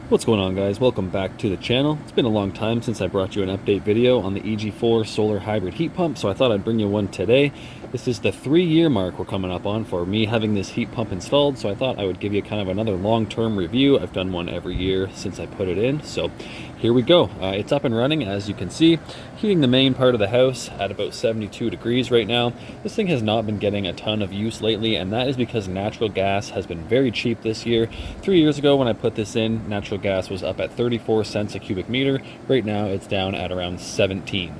What's going on, guys? Welcome back to the channel. It's been a long time since I brought you an update video on the Eg4 solar hybrid heat pump, so I thought I'd bring you one today. This is the 3-year mark we're coming up on for me having this heat pump installed, so I thought I would give you kind of another long-term review. I've done one every year since I put it in, so here we go. It's up and running, as you can see, heating the main part of the house at about 72 degrees right now. This thing has not been getting a ton of use lately, and that is because natural gas has been very cheap this year. 3 years ago when I put this in, natural gas was up at 34 cents a cubic meter. Right now it's down at around 17.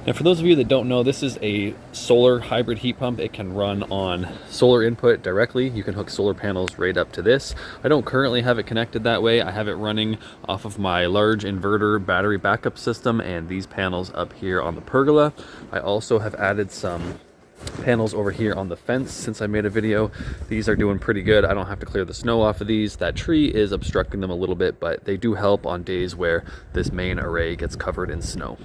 Now, for those of you that don't know, this is a solar hybrid heat pump. It can run on solar input directly. You can hook solar panels right up to this. I don't currently have it connected that way. I have it running off of my large inverter battery backup system and these panels up here on the pergola. I also have added some panels over here on the fence since I made a video. These are doing pretty good. I don't have to clear the snow off of these. That tree is obstructing them a little bit, but they do help on days where this main array gets covered in snow.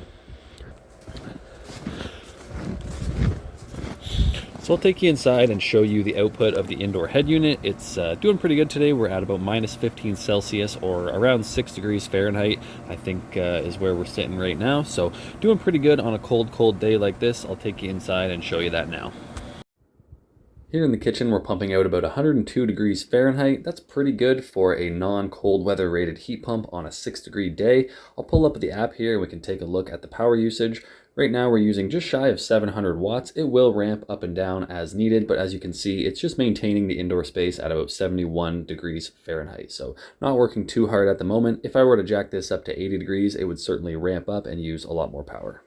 So I'll take you inside and show you the output of the indoor head unit. It's doing pretty good today. We're at about minus 15 Celsius or around 6 degrees Fahrenheit, I think is where we're sitting right now. So doing pretty good on a cold day like this. I'll take you inside and show you that now. Here in the kitchen, we're pumping out about 102 degrees Fahrenheit. That's pretty good for a non-cold weather rated heat pump on a 6-degree day. I'll pull up the app here and we can take a look at the power usage. Right now we're using just shy of 700 watts. It will ramp up and down as needed, but as you can see, it's just maintaining the indoor space at about 71 degrees Fahrenheit. So not working too hard at the moment. If I were to jack this up to 80 degrees, it would certainly ramp up and use a lot more power.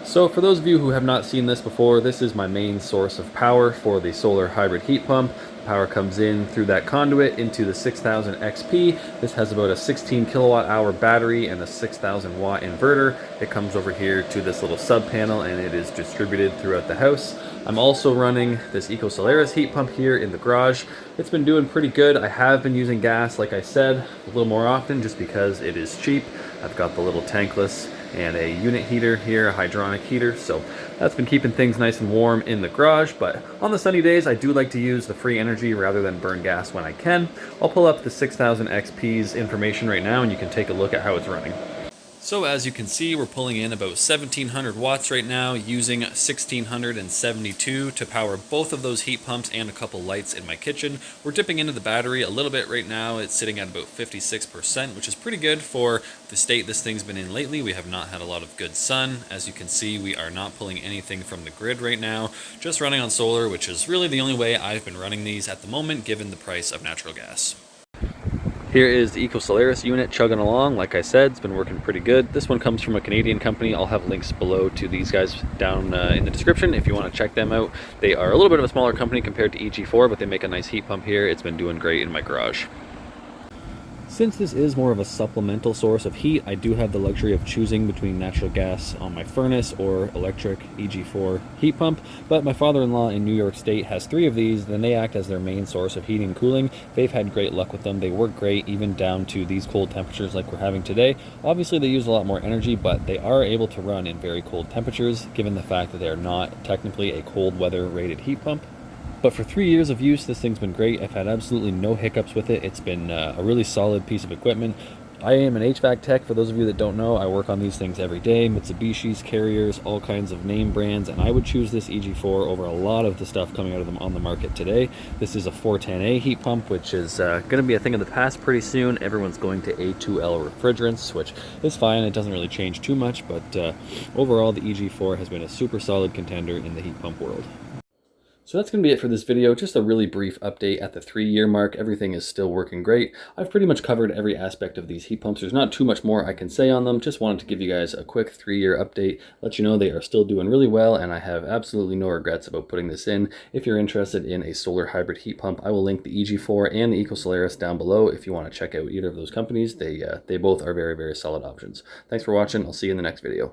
So for those of you who have not seen this before, this is my main source of power for the solar hybrid heat pump. The power comes in through that conduit into the 6000 XP. This has about a 16 kilowatt hour battery and a 6000 watt inverter. It comes over here to this little sub panel and it is distributed throughout the house. I'm also running this Eg4 heat pump here in the garage. It's been doing pretty good. I have been using gas, like I said, a little more often just because it is cheap. I've got the little tankless and a unit heater here, a hydronic heater, so that's been keeping things nice and warm in the garage. But on the sunny days, I do like to use the free energy rather than burn gas when I can. I'll pull up the 6000 XP's information right now and you can take a look at how it's running. So as you can see, we're pulling in about 1700 watts right now, using 1672 to power both of those heat pumps and a couple lights in my kitchen. We're dipping into the battery a little bit right now. It's sitting at about 56%, which is pretty good for the state this thing's been in lately. We have not had a lot of good sun. As you can see, we are not pulling anything from the grid right now, just running on solar, which is really the only way I've been running these at the moment, given the price of natural gas. Here is the Eg4 unit chugging along. Like I said, it's been working pretty good. This one comes from a Canadian company. I'll have links below to these guys down in the description if you want to check them out. They are a little bit of a smaller company compared to Eg4, but they make a nice heat pump here. It's been doing great in my garage. Since this is more of a supplemental source of heat, I do have the luxury of choosing between natural gas on my furnace or electric Eg4 heat pump, but my father-in-law in New York State has 3 of these, and they act as their main source of heating and cooling. They've had great luck with them. They work great even down to these cold temperatures like we're having today. Obviously they use a lot more energy, but they are able to run in very cold temperatures, given the fact that they are not technically a cold weather rated heat pump. But for 3 years of use, this thing's been great. I've had absolutely no hiccups with it. It's been a really solid piece of equipment. I am an HVAC tech, for those of you that don't know. I work on these things every day, Mitsubishi's, Carriers, all kinds of name brands, and I would choose this Eg4 over a lot of the stuff coming out of them on the market today. This is a 410A heat pump, which is going to be a thing of the past pretty soon. Everyone's going to A2L refrigerants, which is fine. It doesn't really change too much, but overall, the Eg4 has been a super solid contender in the heat pump world. So that's going to be it for this video. Just a really brief update at the 3-year mark. Everything is still working great. I've pretty much covered every aspect of these heat pumps. There's not too much more I can say on them. Just wanted to give you guys a quick 3-year update, let you know they are still doing really well, and I have absolutely no regrets about putting this in. If you're interested in a solar hybrid heat pump, I will link the Eg4 and the Eg4 down below if you want to check out either of those companies. They both are very, very solid options. Thanks for watching. I'll see you in the next video.